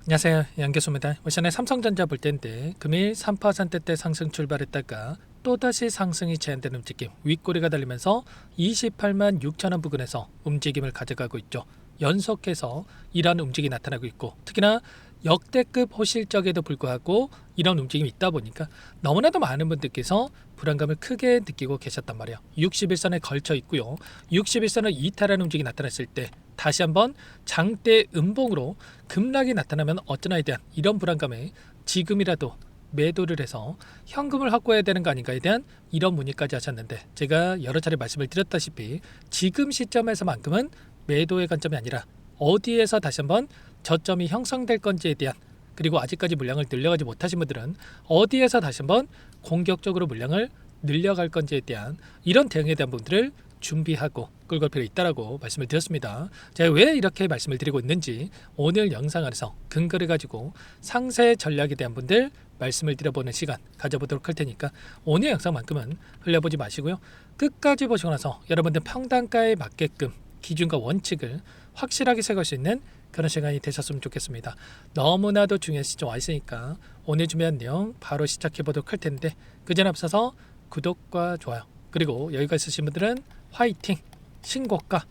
안녕하세요, 양교수입니다. 오전에 삼성전자 볼 때인데 금일 3%대 상승 출발했다가 또다시 상승이 제한되는 움직임, 윗꼬리가 달리면서 28만 6천 원 부근에서 움직임을 가져가고 있죠. 연속해서 이런 움직임이 나타나고 있고, 특히나 역대급 호실적에도 불구하고 이런 움직임이 있다 보니까 너무나도 많은 분들께서 불안감을 크게 느끼고 계셨단 말이에요. 61선에 걸쳐 있고요. 61선을 이탈하는 움직임이 나타났을 때 다시 한번 장대 음봉으로 급락이 나타나면 어쩌나에 대한 이런 불안감에 지금이라도 매도를 해서 현금을 확보해야 되는 거 아닌가에 대한 이런 문의까지 하셨는데, 제가 여러 차례 말씀을 드렸다시피 지금 시점에서만큼은 매도의 관점이 아니라 어디에서 다시 한번 저점이 형성될 건지에 대한, 그리고 아직까지 물량을 늘려가지 못하신 분들은 어디에서 다시 한번 공격적으로 물량을 늘려갈 건지에 대한 이런 대응에 대한 부분들을 준비하고 끌고 갈 필요가 있다라고 말씀을 드렸습니다. 제가 왜 이렇게 말씀을 드리고 있는지 오늘 영상 안에서 근거를 가지고 상세 전략에 대한 분들 말씀을 드려보는 시간 가져보도록 할 테니까 오늘 영상만큼은 흘려보지 마시고요. 끝까지 보시고 나서 여러분들 평단가에 맞게끔 기준과 원칙을 확실하게 세울 수 있는 그런 시간이 되셨으면 좋겠습니다. 너무나도 중요한 시점 와 있으니까 오늘 준비한 내용 바로 시작해 보도록 할 텐데, 그 전에 앞서서 구독과 좋아요, 그리고 여기가 있으신 분들은 화이팅, 신고가,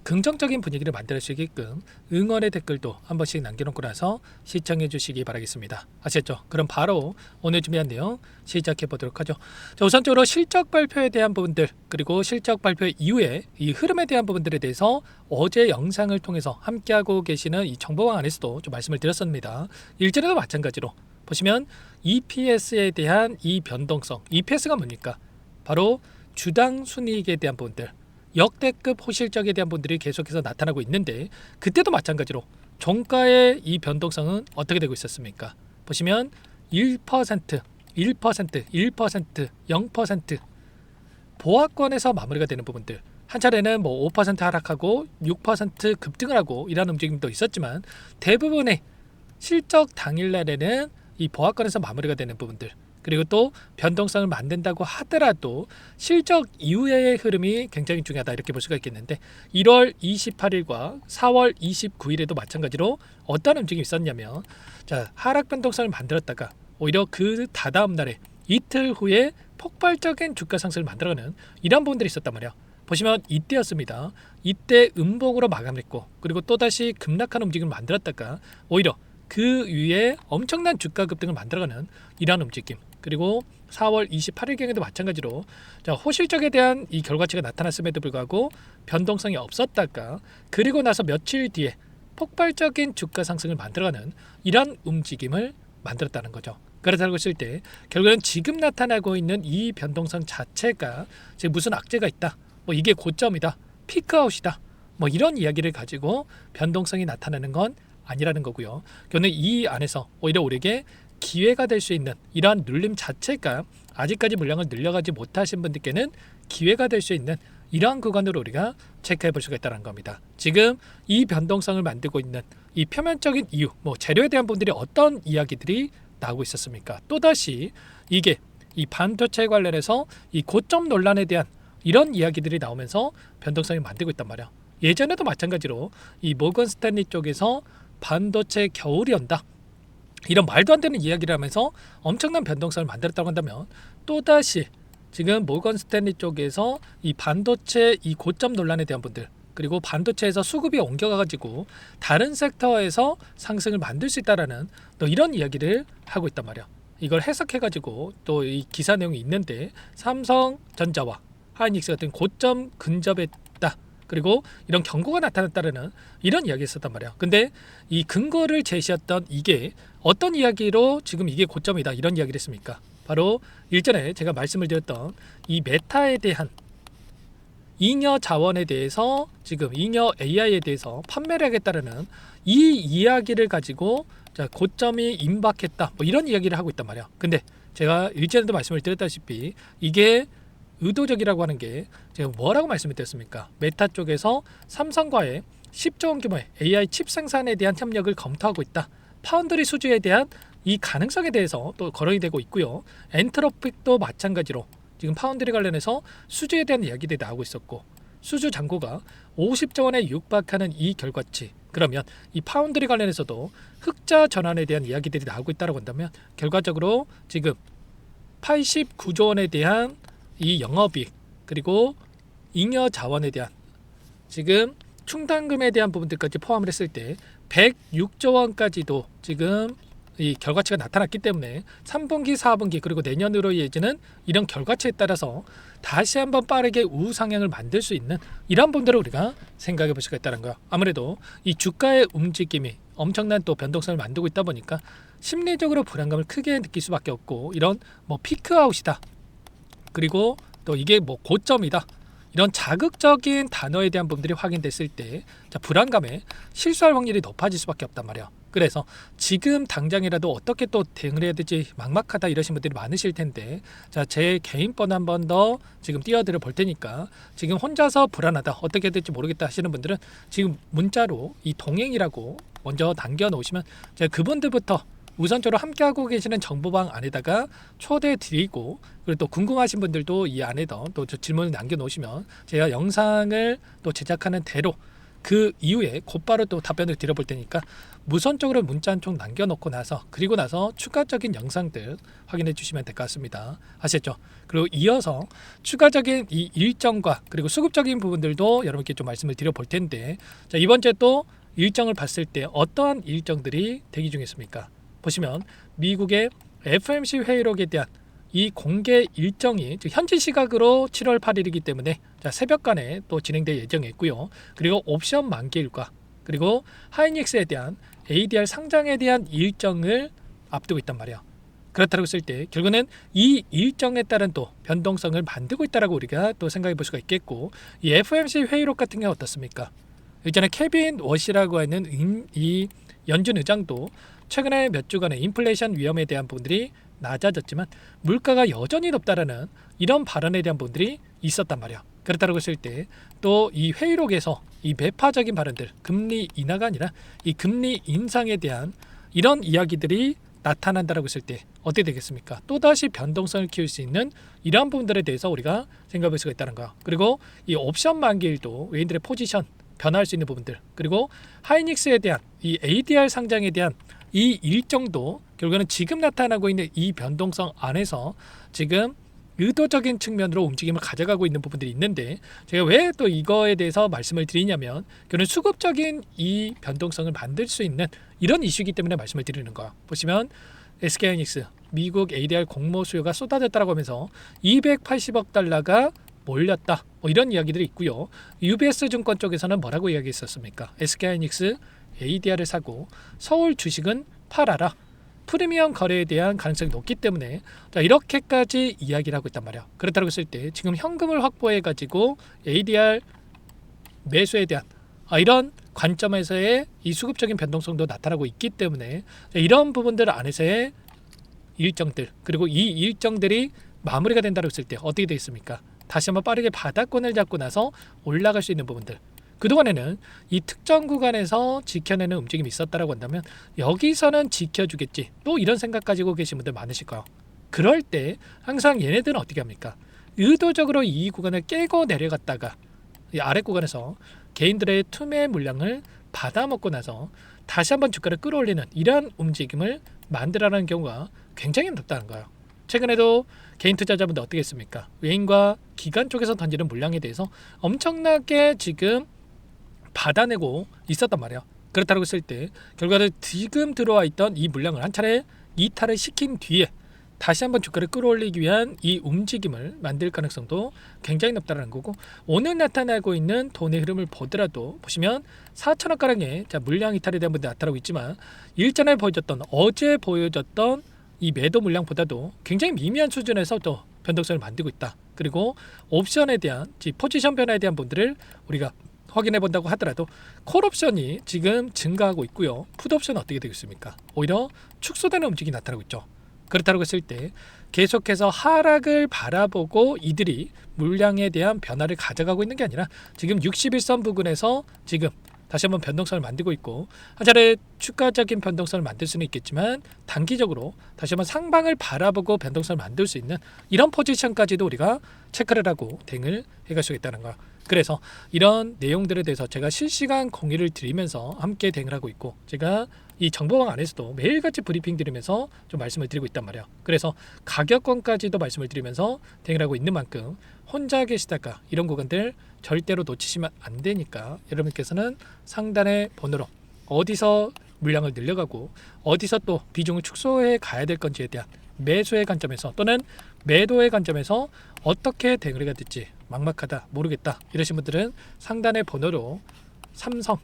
긍정적인 분위기를 만들 수 있게끔 응원의 댓글도 한 번씩 남겨놓고 나서 시청해 주시기 바라겠습니다. 아시겠죠? 그럼 바로 오늘 준비한 내용 시작해 보도록 하죠. 자, 우선적으로 실적 발표에 대한 부분들, 그리고 실적 발표 이후에 이 흐름에 대한 부분들에 대해서 어제 영상을 통해서 함께하고 계시는 이 정보방 안에서도 좀 말씀을 드렸습니다. 일전에도 마찬가지로 보시면 EPS에 대한 이 변동성, EPS가 뭡니까? 바로 주당 순이익에 대한 부분들, 역대급 호실적에 대한 분들이 계속해서 나타나고 있는데, 그때도 마찬가지로 종가의 이 변동성은 어떻게 되고 있었습니까? 보시면 1%, 1%, 1%, 0% 보합권에서 마무리가 되는 부분들, 한 차례는 뭐 5% 하락하고 6% 급등을 하고 이런 움직임도 있었지만, 대부분의 실적 당일날에는 이 보합권에서 마무리가 되는 부분들, 그리고 또 변동성을 만든다고 하더라도 실적 이후의 흐름이 굉장히 중요하다, 이렇게 볼 수가 있겠는데, 1월 28일과 4월 29일에도 마찬가지로 어떤 움직임이 있었냐면, 자, 하락 변동성을 만들었다가 오히려 그 다다음 날에 이틀 후에 폭발적인 주가 상승을 만들어가는 이런 부분들이 있었단 말이에요. 보시면 이때였습니다. 이때 음봉으로 마감했고, 그리고 또다시 급락하는 움직임을 만들었다가 오히려 그 위에 엄청난 주가 급등을 만들어가는 이러한 움직임, 그리고 4월 28일경에도 마찬가지로, 자, 호실적에 대한 이 결과치가 나타났음에도 불구하고 변동성이 없었다가 그리고 나서 며칠 뒤에 폭발적인 주가 상승을 만들어가는 이러한 움직임을 만들었다는 거죠. 그렇다고 했을 때 결국은 지금 나타나고 있는 이 변동성 자체가 지금 무슨 악재가 있다, 뭐 이게 고점이다, 피크아웃이다, 뭐 이런 이야기를 가지고 변동성이 나타나는 건 아니라는 거고요. 그런데 이 안에서 오히려 우리에게 기회가 될 수 있는 이러한 눌림 자체가 아직까지 물량을 늘려가지 못하신 분들께는 기회가 될 수 있는 이러한 구간으로 우리가 체크해 볼 수가 있다는 겁니다. 지금 이 변동성을 만들고 있는 이 표면적인 이유, 뭐 재료에 대한 분들이 어떤 이야기들이 나오고 있었습니까? 또다시 이게 이 반도체 관련해서 이 고점 논란에 대한 이런 이야기들이 나오면서 변동성을 만들고 있단 말이야. 예전에도 마찬가지로 이 모건 스탠리 쪽에서 반도체 겨울이 온다, 이런 말도 안 되는 이야기를 하면서 엄청난 변동성을 만들었다고 한다면, 또다시 지금 모건 스탠리 쪽에서 이 반도체 이 고점 논란에 대한 분들, 그리고 반도체에서 수급이 옮겨가지고 다른 섹터에서 상승을 만들 수 있다라는 또 이런 이야기를 하고 있단 말이야. 이걸 해석해가지고 또 이 기사 내용이 있는데, 삼성전자와 하이닉스 같은 고점 근접했다, 그리고 이런 경고가 나타났다는 이런 이야기가 있었단 말이야. 근데 이 근거를 제시했던 이게 어떤 이야기로 지금 이게 고점이다 이런 이야기를 했습니까? 바로 일전에 제가 말씀을 드렸던 이 메타에 대한 잉여 자원에 대해서, 지금 잉여 AI에 대해서 판매를 하겠다는 이 이야기를 가지고, 자, 고점이 임박했다, 뭐 이런 이야기를 하고 있단 말이야. 근데 제가 일전에도 말씀을 드렸다시피 이게 의도적이라고 하는 게 제가 뭐라고 말씀을 드렸습니까? 메타 쪽에서 삼성과의 10조 원 규모의 AI 칩 생산에 대한 협력을 검토하고 있다, 파운드리 수주에 대한 이 가능성에 대해서 또 거론이 되고 있고요. 엔트로픽도 마찬가지로 지금 파운드리 관련해서 수주에 대한 이야기들이 나오고 있었고, 수주 잔고가 50조 원에 육박하는 이 결과치, 그러면 이 파운드리 관련해서도 흑자 전환에 대한 이야기들이 나오고 있다고 한다면 결과적으로 지금 89조 원에 대한 이 영업이익 그리고 잉여 자원에 대한 지금 충당금에 대한 부분들까지 포함을 했을 때 106조 원까지도 지금 이 결과치가 나타났기 때문에 3분기, 4분기 그리고 내년으로 예지는 이런 결과치에 따라서 다시 한번 빠르게 우상향을 만들 수 있는 이런 부분들을 우리가 생각해 볼 수가 있다는 거예요. 아무래도 이 주가의 움직임이 엄청난 또 변동성을 만들고 있다 보니까 심리적으로 불안감을 크게 느낄 수밖에 없고 이런 뭐 피크아웃이다 그리고 또 이게 뭐 고점이다 이런 자극적인 단어에 대한 부분들이 확인됐을 때 불안감에 실수할 확률이 높아질 수밖에 없단 말이야. 그래서 지금 당장이라도 어떻게 또 대응을 해야 될지 막막하다 이러신 분들이 많으실 텐데 제 개인 번 한 번 더 지금 띄워드려 볼 테니까 지금 혼자서 불안하다 어떻게 해야 될지 모르겠다 하시는 분들은 지금 문자로 이 동행이라고 먼저 남겨놓으시면 제가 그분들부터 우선적으로 함께하고 계시는 정보방 안에다가 초대해 드리고 그리고 또 궁금하신 분들도 이 안에다 또 질문을 남겨놓으시면 제가 영상을 또 제작하는 대로 그 이후에 곧바로 또 답변을 드려볼 테니까 무선적으로 문자 한 통 남겨놓고 나서 그리고 나서 추가적인 영상들 확인해 주시면 될 것 같습니다. 아셨죠? 그리고 이어서 추가적인 이 일정과 그리고 수급적인 부분들도 여러분께 좀 말씀을 드려볼 텐데 이번 주에 또 일정을 봤을 때 어떠한 일정들이 대기 중에 있습니까? 보시면 미국의 FOMC 회의록에 대한 이 공개 일정이 현지 시각으로 7월 8일이기 때문에 새벽간에 또 진행될 예정이 있고요. 그리고 옵션 만기일과 그리고 하이닉스에 대한 ADR 상장에 대한 일정을 앞두고 있단 말이에요. 그렇다고 했을 때 결국은 이 일정에 따른 또 변동성을 만들고 있다라고 우리가 또 생각해 볼 수가 있겠고 이 FOMC 회의록 같은 게 어떻습니까? 일전에 케빈 워시라고 하는 이 연준 의장도 최근에 몇 주간의 인플레이션 위험에 대한 부분들이 낮아졌지만 물가가 여전히 높다라는 이런 발언에 대한 부분들이 있었단 말이야. 그렇다고 했을 때 또 이 회의록에서 이 매파적인 발언들 금리 인하가 아니라 이 금리 인상에 대한 이런 이야기들이 나타난다라고 했을 때 어떻게 되겠습니까? 또다시 변동성을 키울 수 있는 이러한 부분들에 대해서 우리가 생각해 볼 수가 있다는 거야. 그리고 이 옵션 만기일도 외인들의 포지션 변화할 수 있는 부분들 그리고 하이닉스에 대한 이 ADR 상장에 대한 이 일정도 결국에는 지금 나타나고 있는 이 변동성 안에서 지금 의도적인 측면으로 움직임을 가져가고 있는 부분들이 있는데 제가 왜 또 이거에 대해서 말씀을 드리냐면 결국은 수급적인 이 변동성을 만들 수 있는 이런 이슈이기 때문에 말씀을 드리는 거야. 보시면 SK하이닉스 미국 ADR 공모 수요가 쏟아졌다고 하면서 280억 달러가 몰렸다 뭐 이런 이야기들이 있고요. UBS 증권 쪽에서는 뭐라고 이야기했었습니까? SK하이닉스 ADR을 사고 서울 주식은 팔아라. 프리미엄 거래에 대한 가능성이 높기 때문에 이렇게까지 이야기를 하고 있단 말이야. 그렇다고 했을 때 지금 현금을 확보해 가지고 ADR 매수에 대한 이런 관점에서의 이 수급적인 변동성도 나타나고 있기 때문에 이런 부분들 안에서의 일정들 그리고 이 일정들이 마무리가 된다고 했을 때 어떻게 되겠습니까? 다시 한번 빠르게 바닥권을 잡고 나서 올라갈 수 있는 부분들 그동안에는 이 특정 구간에서 지켜내는 움직임이 있었다라고 한다면 여기서는 지켜주겠지 또 이런 생각 가지고 계신 분들 많으실 거예요. 그럴 때 항상 얘네들은 어떻게 합니까? 의도적으로 이 구간을 깨고 내려갔다가 이 아래 구간에서 개인들의 투매 물량을 받아먹고 나서 다시 한번 주가를 끌어올리는 이러한 움직임을 만들어내는 경우가 굉장히 높다는 거예요. 최근에도 개인 투자자분들 어떻게 했습니까? 외인과 기관 쪽에서 던지는 물량에 대해서 엄청나게 지금 받아내고 있었단 말이에요. 그렇다고 했을 때 결과를 지금 들어와 있던 이 물량을 한 차례 이탈을 시킨 뒤에 다시 한번 주가를 끌어올리기 위한 이 움직임을 만들 가능성도 굉장히 높다는 거고 오늘 나타나고 있는 돈의 흐름을 보더라도 보시면 4천억가량의 물량 이탈에 대한 부분이 나타나고 있지만 일전에 보여줬던 어제 보여줬던 이 매도 물량보다도 굉장히 미미한 수준에서 또 변동성을 만들고 있다. 그리고 옵션에 대한 포지션 변화에 대한 부분들을 우리가 확인해 본다고 하더라도 콜옵션이 지금 증가하고 있고요. 풋옵션은 어떻게 되고 있습니까? 오히려 축소되는 움직임이 나타나고 있죠. 그렇다고 했을 때 계속해서 하락을 바라보고 이들이 물량에 대한 변화를 가져가고 있는 게 아니라 지금 61선 부근에서 지금 다시 한번 변동성을 만들고 있고 한 차례 추가적인 변동성을 만들 수는 있겠지만 단기적으로 다시 한번 상방을 바라보고 변동성을 만들 수 있는 이런 포지션까지도 우리가 체크를 하고 대응을 해갈 수 있다는 거 그래서 이런 내용들에 대해서 제가 실시간 공유를 드리면서 함께 대응을 하고 있고, 제가 이 정보방 안에서도 매일같이 브리핑 드리면서 좀 말씀을 드리고 있단 말이에요. 그래서 가격권까지도 말씀을 드리면서 대응을 하고 있는 만큼 혼자 계시다가 이런 구간들 절대로 놓치시면 안 되니까, 여러분께서는 상단의 번호로 어디서 물량을 늘려가고 어디서 또 비중을 축소해 가야 될 건지에 대한 매수의 관점에서 또는 매도의 관점에서 어떻게 대응을 해야 될지 막막하다, 모르겠다 이러신 분들은 상단의 번호로 삼성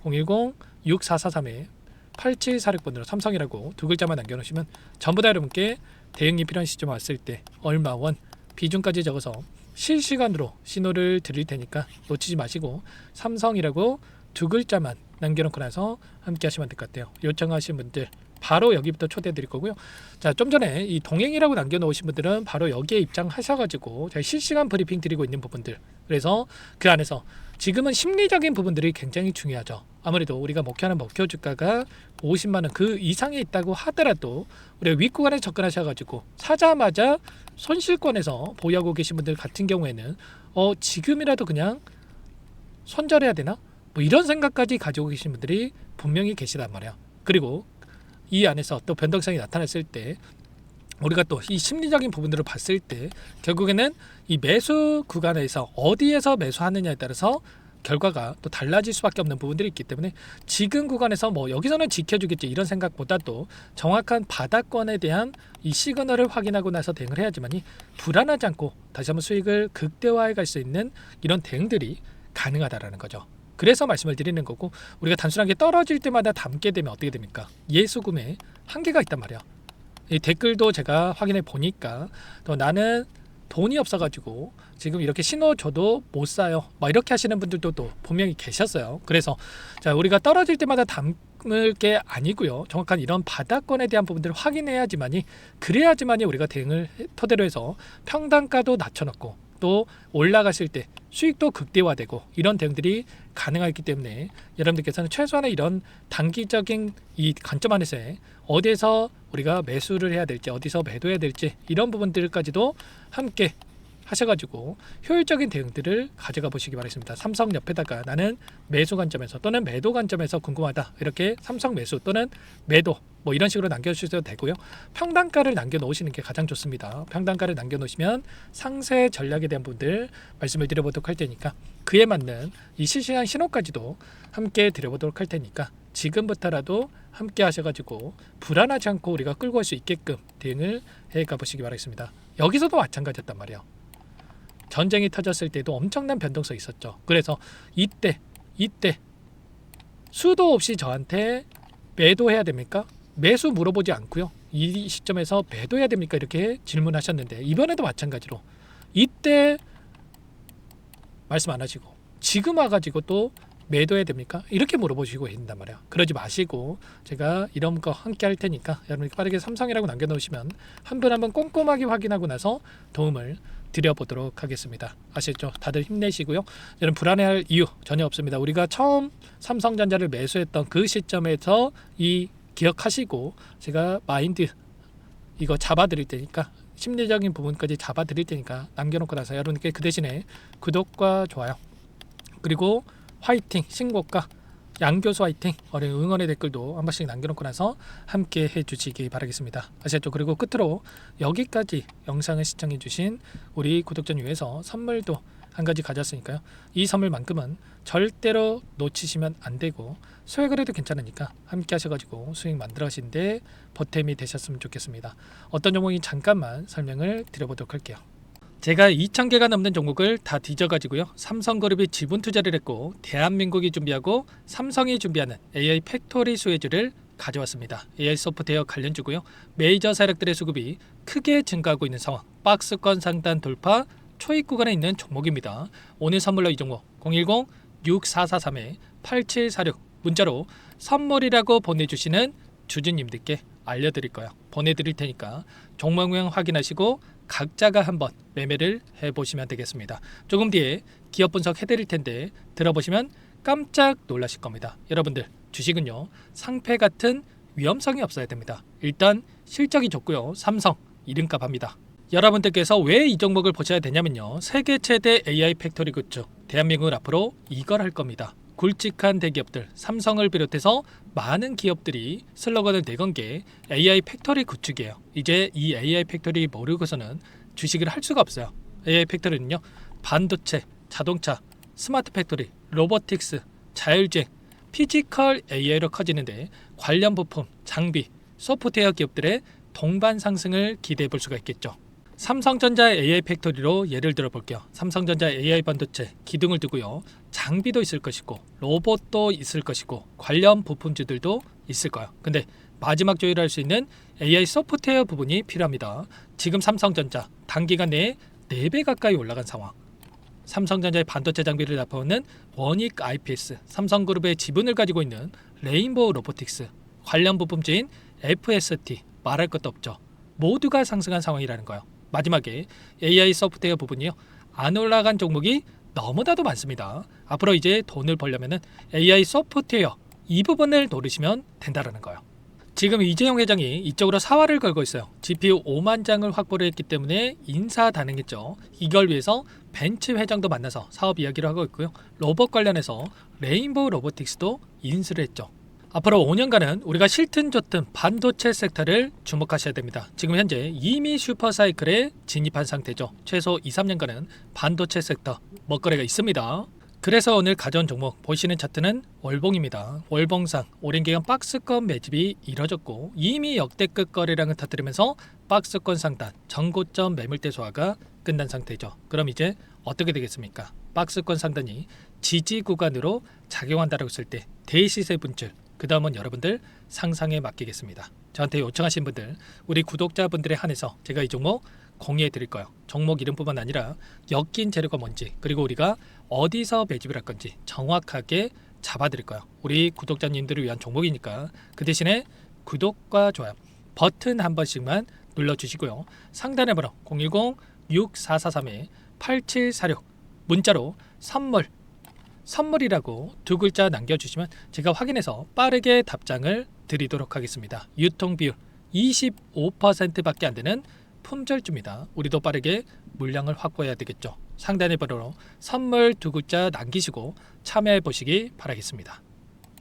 010-6443-8746번으로 삼성이라고 두 글자만 남겨놓으시면 전부 다 여러분께 대응이 필요한 시점 왔을 때 얼마 원 비중까지 적어서 실시간으로 신호를 드릴 테니까 놓치지 마시고 삼성이라고 두 글자만 남겨놓고 나서 함께 하시면 될 것 같아요. 요청하신 분들 바로 여기부터 초대해 드릴 거고요. 자, 좀 전에 이 동행이라고 남겨놓으신 분들은 바로 여기에 입장하셔가지고 제가 실시간 브리핑 드리고 있는 부분들, 그래서 그 안에서 지금은 심리적인 부분들이 굉장히 중요하죠. 아무래도 우리가 목표하는 목표 주가가 50만원 그 이상에 있다고 하더라도 우리가 윗구간에 접근하셔가지고 사자마자 손실권에서 보유하고 계신 분들 같은 경우에는 지금이라도 그냥 손절해야 되나? 뭐 이런 생각까지 가지고 계신 분들이 분명히 계시단 말이야. 그리고 이 안에서 또 변동성이 나타났을 때 우리가 또 이 심리적인 부분들을 봤을 때 결국에는 이 매수 구간에서 어디에서 매수하느냐에 따라서 결과가 또 달라질 수밖에 없는 부분들이 있기 때문에 지금 구간에서 뭐 여기서는 지켜주겠지 이런 생각보다도 정확한 바닥권에 대한 이 시그널을 확인하고 나서 대응을 해야지만이 불안하지 않고 다시 한번 수익을 극대화해 갈 수 있는 이런 대응들이 가능하다라는 거죠. 그래서 말씀을 드리는 거고, 우리가 단순하게 떨어질 때마다 담게 되면 어떻게 됩니까? 예수금에 한계가 있단 말이야. 이 댓글도 제가 확인해 보니까 또 나는 돈이 없어가지고 지금 이렇게 신호 줘도 못 사요, 막 이렇게 하시는 분들도 또 분명히 계셨어요. 그래서 자, 우리가 떨어질 때마다 담을 게 아니고요, 정확한 이런 바닥권에 대한 부분들을 확인해야지만이, 그래야지만이 우리가 대응을 토대로 해서 평단가도 낮춰놓고 또 올라갔을 때 수익도 극대화되고 이런 대응들이 가능하기 때문에 여러분들께서는 최소한의 이런 단기적인 이 관점 안에서의 어디에서 우리가 매수를 해야 될지 어디서 매도해야 될지 이런 부분들까지도 함께 하셔가지고 효율적인 대응들을 가져가 보시기 바라겠습니다. 삼성 옆에다가 나는 매수 관점에서 또는 매도 관점에서 궁금하다, 이렇게 삼성 매수 또는 매도 뭐 이런 식으로 남겨주셔도 되고요. 평단가를 남겨놓으시는 게 가장 좋습니다. 평단가를 남겨놓으시면 상세 전략에 대한 부분들 말씀을 드려보도록 할 테니까, 그에 맞는 이 실시간 신호까지도 함께 드려보도록 할 테니까 지금부터라도 함께 하셔가지고 불안하지 않고 우리가 끌고 갈 수 있게끔 대응을 해 가보시기 바라겠습니다. 여기서도 마찬가지였단 말이에요. 전쟁이 터졌을 때도 엄청난 변동성이 있었죠. 그래서 이때 수도 없이 저한테 매도해야 됩니까? 매수 물어보지 않고요, 이 시점에서 매도해야 됩니까? 이렇게 질문하셨는데 이번에도 마찬가지로 이때 말씀 안 하시고 지금 와가지고 또 매도해야 됩니까? 이렇게 물어보시고 계신단 말이야. 그러지 마시고 제가 이런 거 함께 할 테니까 여러분이 빠르게 삼성이라고 남겨놓으시면 한 분 한 분 꼼꼼하게 확인하고 나서 도움을 드려보도록 하겠습니다. 아시죠? 다들 힘내시고요. 여러분 불안해할 이유 전혀 없습니다. 우리가 처음 삼성전자를 매수했던 그 시점에서 이 기억하시고 제가 마인드 이거 잡아드릴 테니까, 심리적인 부분까지 잡아드릴 테니까 남겨놓고 나서 여러분께 그 대신에 구독과 좋아요 그리고 화이팅, 신고가, 양교수 화이팅, 어린 응원의 댓글도 한 번씩 남겨놓고 나서 함께 해주시기 바라겠습니다. 아시죠? 그리고 끝으로 여기까지 영상을 시청해주신 우리 구독자 중에서 선물도 한 가지 가졌으니까요. 이 선물만큼은 절대로 놓치시면 안 되고 소액을 해도 괜찮으니까 함께 하셔가지고 수익 만들어 가시는데 보탬이 되셨으면 좋겠습니다. 어떤 종목이 잠깐만 설명을 드려보도록 할게요. 제가 2,000개가 넘는 종목을 다 뒤져가지고요, 삼성그룹이 지분 투자를 했고 대한민국이 준비하고 삼성이 준비하는 AI 팩토리 수혜주를 가져왔습니다. AI 소프트웨어 관련주고요, 메이저 세력들의 수급이 크게 증가하고 있는 상황, 박스권 상단 돌파 초입 구간에 있는 종목입니다. 오늘 선물로 이 종목 010-6443-8746 문자로 선물이라고 보내주시는 주주님들께 알려드릴 거예요. 보내드릴 테니까 종목명 확인하시고 각자가 한번 매매를 해보시면 되겠습니다. 조금 뒤에 기업 분석 해드릴 텐데 들어보시면 깜짝 놀라실 겁니다. 여러분들 주식은요, 상패 같은 위험성이 없어야 됩니다. 일단 실적이 좋고요, 삼성 이름값 합니다. 여러분들께서 왜 이 종목을 보셔야 되냐면요, 세계 최대 AI 팩토리 굿즈 대한민국은 앞으로 이걸 할 겁니다. 굵직한 대기업들 삼성을 비롯해서 많은 기업들이 슬로건을 내건 게 AI 팩토리 구축이에요. 이제 이 AI 팩토리 모르고서는 주식을 할 수가 없어요. AI 팩토리는요, 반도체, 자동차, 스마트 팩토리, 로보틱스, 자율주행, 피지컬 AI로 커지는데 관련 부품, 장비, 소프트웨어 기업들의 동반 상승을 기대해 볼 수가 있겠죠. 삼성전자 AI 팩토리로 예를 들어 볼게요. 삼성전자 AI 반도체 기둥을 두고요. 장비도 있을 것이고 로봇도 있을 것이고 관련 부품주들도 있을 거예요. 근데 마지막 조율할 수 있는 AI 소프트웨어 부분이 필요합니다. 지금 삼성전자 단기간 내에 4배 가까이 올라간 상황. 삼성전자의 반도체 장비를 납품하는 원익 IPS, 삼성그룹의 지분을 가지고 있는 레인보우 로보틱스, 관련 부품주인 FST 말할 것도 없죠. 모두가 상승한 상황이라는 거예요. 마지막에 AI 소프트웨어 부분이요. 안 올라간 종목이 너무나도 많습니다. 앞으로 이제 돈을 벌려면 AI 소프트웨어 이 부분을 노리시면 된다는 거예요. 지금 이재용 회장이 이쪽으로 사활을 걸고 있어요. GPU 5만 장을 확보를 했기 때문에 인사단행했죠. 이걸 위해서 벤츠 회장도 만나서 사업 이야기를 하고 있고요. 로봇 관련해서 레인보우 로보틱스도 인수를 했죠. 앞으로 5년간은 우리가 싫든 좋든 반도체 섹터를 주목하셔야 됩니다. 지금 현재 이미 슈퍼사이클에 진입한 상태죠. 최소 2-3년간은 반도체 sek터 먹거리가 있습니다. 그래서 오늘 가져온 종목 보시는 차트는 월봉입니다. 월봉상 오랜 기간 박스권 매집이 이뤄졌고 이미 역대급 거래량을 터뜨리면서 박스권 상단 전고점 매물대 소화가 끝난 상태죠. 그럼 이제 어떻게 되겠습니까? 박스권 상단이 지지 구간으로 작용한다고 했을 때 대시세 분출, 그 다음은 여러분들 상상에 맡기겠습니다. 저한테 요청하신 분들, 우리 구독자분들에 한해서 제가 이 종목 공유해 드릴 거예요. 종목 이름뿐만 아니라 엮인 재료가 뭔지, 그리고 우리가 어디서 매집을 할 건지 정확하게 잡아 드릴 거예요. 우리 구독자님들을 위한 종목이니까 그 대신에 구독과 좋아요 버튼 한 번씩만 눌러주시고요. 상단의 번호 010-6443-8746 문자로 선물이라고 2글자 남겨주시면 제가 확인해서 빠르게 답장을 드리도록 하겠습니다. 유통비율 25%밖에 안 되는 품절주입니다. 우리도 빠르게 물량을 확보해야 되겠죠. 상단의 번호로 선물 2글자 남기시고 참여해 보시기 바라겠습니다.